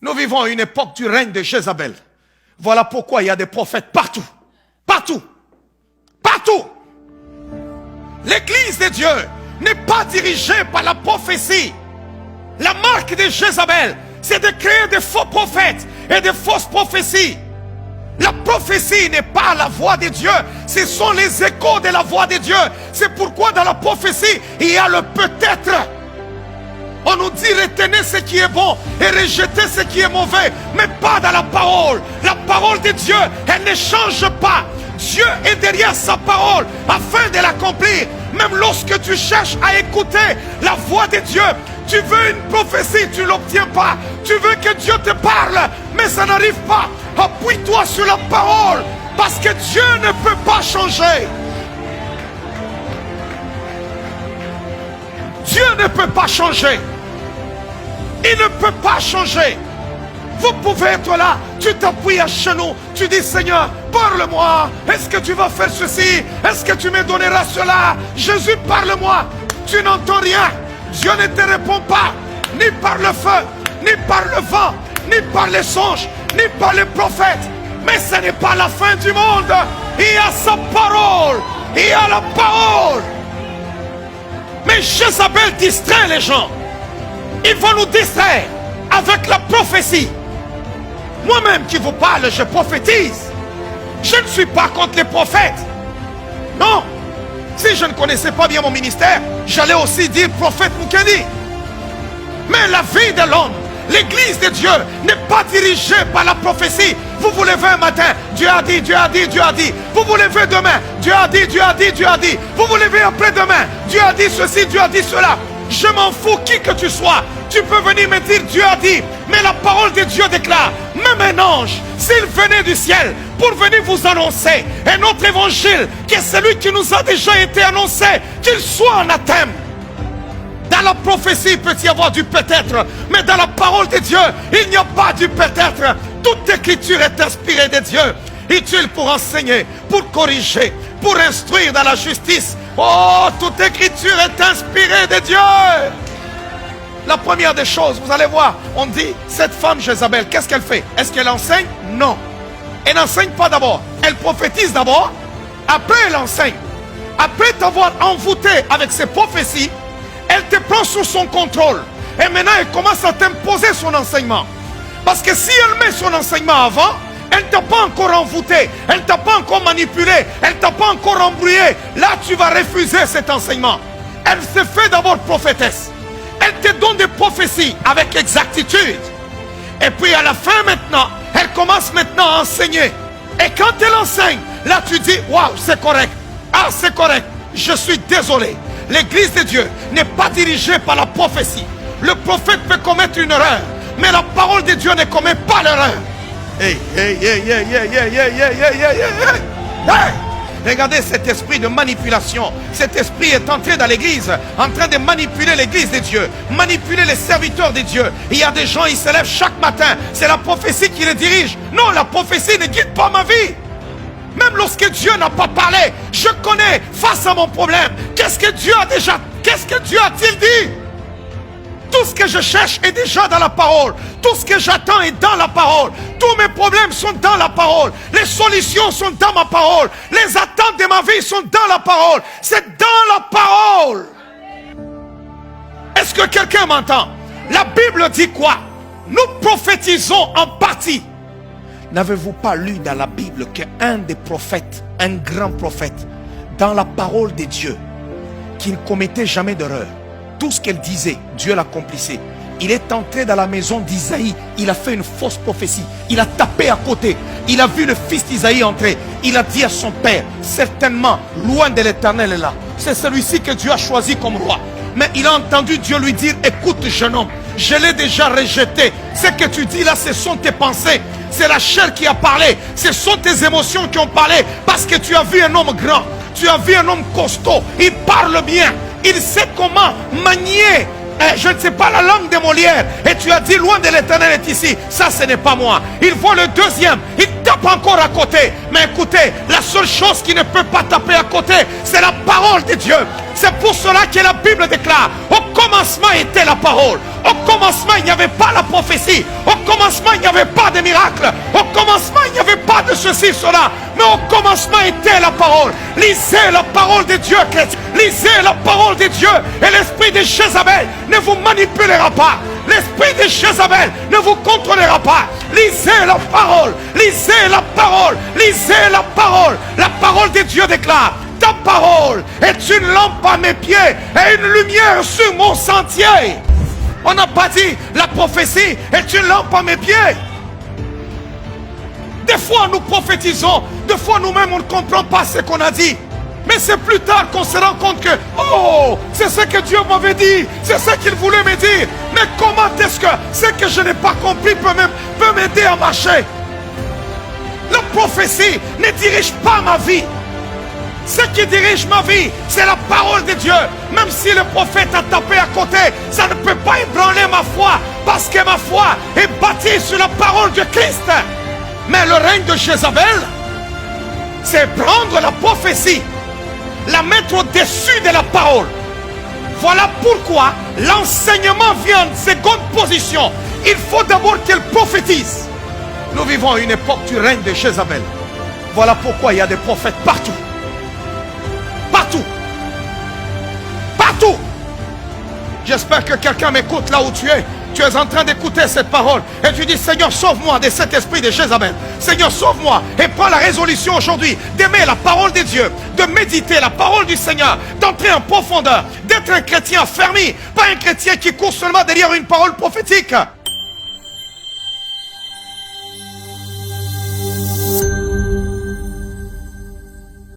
Nous vivons à une époque du règne de Jézabel. Voilà pourquoi il y a des prophètes partout. Partout. Partout. L'église de Dieu n'est pas dirigée par la prophétie. La marque de Jézabel, c'est de créer des faux prophètes et des fausses prophéties. La prophétie n'est pas la voix de Dieu, ce sont les échos de la voix de Dieu. C'est pourquoi dans la prophétie, il y a le peut-être. On nous dit retenez ce qui est bon et rejetez ce qui est mauvais, mais pas dans la parole. La parole de Dieu, elle ne change pas. Dieu est derrière sa parole afin de l'accomplir. Même lorsque tu cherches à écouter la voix de Dieu, tu veux une prophétie, tu ne l'obtiens pas. Tu veux que Dieu te parle, mais ça n'arrive pas. Appuie-toi sur la parole, parce que Dieu ne peut pas changer. Dieu ne peut pas changer. Il ne peut pas changer. Vous pouvez être là, tu t'appuies à genoux, tu dis Seigneur, parle-moi. Est-ce que tu vas faire ceci? Est-ce que tu me donneras cela? Jésus, parle-moi. Tu n'entends rien. Dieu ne te répond pas, ni par le feu, ni par le vent, ni par les songes, ni par les prophètes. Mais ce n'est pas la fin du monde. Il y a sa parole. Il y a la parole. Mais Jézabel distrait les gens. Il va nous distraire avec la prophétie. Moi-même qui vous parle, je prophétise. Je ne suis pas contre les prophètes. Non. Si je ne connaissais pas bien mon ministère, j'allais aussi dire prophète Moukeni. Mais la vie de l'homme, l'église de Dieu n'est pas dirigée par la prophétie. Vous vous levez un matin, Dieu a dit, Dieu a dit, Dieu a dit. Vous vous levez demain, Dieu a dit, Dieu a dit, Dieu a dit. Vous vous levez après-demain, Dieu a dit ceci, Dieu a dit cela. Je m'en fous qui que tu sois. Tu peux venir me dire Dieu a dit. Mais la parole de Dieu déclare, même un ange, s'il venait du ciel pour venir vous annoncer un autre évangile que celui qui nous a déjà été annoncé, qu'il soit anathème. Dans la prophétie, il peut y avoir du peut-être, mais dans la parole de Dieu, il n'y a pas du peut-être. Toute écriture est inspirée de Dieu, utile pour enseigner, pour corriger, pour instruire dans la justice. Oh, toute écriture est inspirée de Dieu. La première des choses, vous allez voir, on dit, cette femme Jézabel, qu'est-ce qu'elle fait? Est-ce qu'elle enseigne? Non. Elle n'enseigne pas d'abord. Elle prophétise d'abord, après elle enseigne. Après t'avoir envoûté avec ses prophéties, elle te prend sous son contrôle. Et maintenant, elle commence à t'imposer son enseignement. Parce que si elle met son enseignement avant, elle ne t'a pas encore envoûté, elle ne t'a pas encore manipulé, elle ne t'a pas encore embrouillé. Là, tu vas refuser cet enseignement. Elle se fait d'abord prophétesse. Elle te donne des prophéties avec exactitude. Et puis à la fin maintenant, elle commence maintenant à enseigner. Et quand elle enseigne, là tu dis, waouh, c'est correct. Ah, c'est correct. Je suis désolé. L'église de Dieu n'est pas dirigée par la prophétie. Le prophète peut commettre une erreur, mais la parole de Dieu ne commet pas l'erreur. Hey, hey, hey, hey, hey, hey, hey, hey, hey, hey, hey, hey. Regardez cet esprit de manipulation. Cet esprit est entré dans l'église, en train de manipuler l'église de Dieu, manipuler les serviteurs de Dieu. Il y a des gens, ils se lèvent chaque matin. C'est la prophétie qui les dirige. Non, la prophétie ne guide pas ma vie. Même lorsque Dieu n'a pas parlé, je connais face à mon problème. Qu'est-ce que Dieu a-t-il dit? Tout ce que je cherche est déjà dans la parole. Tout ce que j'attends est dans la parole. Tous mes problèmes sont dans la parole. Les solutions sont dans ma parole. Les attentes de ma vie sont dans la parole. C'est dans la parole. Est-ce que quelqu'un m'entend? La Bible dit quoi? Nous prophétisons en partie. N'avez-vous pas lu dans la Bible qu'un des prophètes, un grand prophète, dans la parole de Dieu, qui ne commettait jamais d'erreur, tout ce qu'elle disait, Dieu l'accomplissait. Il est entré dans la maison d'Isaïe, il a fait une fausse prophétie, il a tapé à côté, il a vu le fils d'Isaïe entrer, il a dit à son père, certainement, loin de l'Éternel est là, c'est celui-ci que Dieu a choisi comme roi. Mais il a entendu Dieu lui dire, écoute jeune homme, je l'ai déjà rejeté, ce que tu dis là, ce sont tes pensées, c'est la chair qui a parlé, ce sont tes émotions qui ont parlé, parce que tu as vu un homme grand, tu as vu un homme costaud, il parle bien, il sait comment manier, je ne sais pas, la langue de Molière. Et tu as dit, loin de l'Éternel est ici. Ça, ce n'est pas moi. Il voit le deuxième, il tape encore à côté. Mais écoutez, la seule chose qui ne peut pas taper à côté, c'est la parole de Dieu. C'est pour cela que la Bible déclare, au commencement était la parole. Au commencement, il n'y avait pas la prophétie. Au commencement, commencement, il n'y avait pas de miracle. Au commencement, il n'y avait pas de ceci, cela. Mais au commencement était la parole. Lisez la parole de Dieu, chrétien. Lisez la parole de Dieu. Et l'esprit de Jézabel ne vous manipulera pas. L'esprit de Jézabel ne vous contrôlera pas. Lisez la parole. Lisez la parole. Lisez la parole. La parole de Dieu déclare: ta parole est une lampe à mes pieds et une lumière sur mon sentier. On n'a pas dit la prophétie est une lampe à mes pieds. Des fois nous prophétisons, des fois nous-mêmes on ne comprend pas ce qu'on a dit. Mais c'est plus tard qu'on se rend compte que, oh, c'est ce que Dieu m'avait dit, c'est ce qu'il voulait me dire. Mais comment est-ce que ce que je n'ai pas compris peut m'aider à marcher? La prophétie ne dirige pas ma vie. Ce qui dirige ma vie, c'est la parole de Dieu. Même si le prophète a tapé à côté, ça ne peut pas ébranler ma foi, parce que ma foi est bâtie sur la parole de Christ. Mais le règne de Jézabel, c'est prendre la prophétie, la mettre au-dessus de la parole. Voilà pourquoi l'enseignement vient en seconde position. Il faut d'abord qu'elle prophétise. Nous vivons à une époque du règne de Jézabel. Voilà pourquoi il y a des prophètes partout. Partout. Partout. J'espère que quelqu'un m'écoute là où tu es. Tu es en train d'écouter cette parole. Et tu dis: Seigneur, sauve-moi de cet esprit de Jézabel. Seigneur, sauve-moi. Et prends la résolution aujourd'hui d'aimer la parole de Dieu, de méditer la parole du Seigneur, d'entrer en profondeur, d'être un chrétien affermi, pas un chrétien qui court seulement derrière une parole prophétique.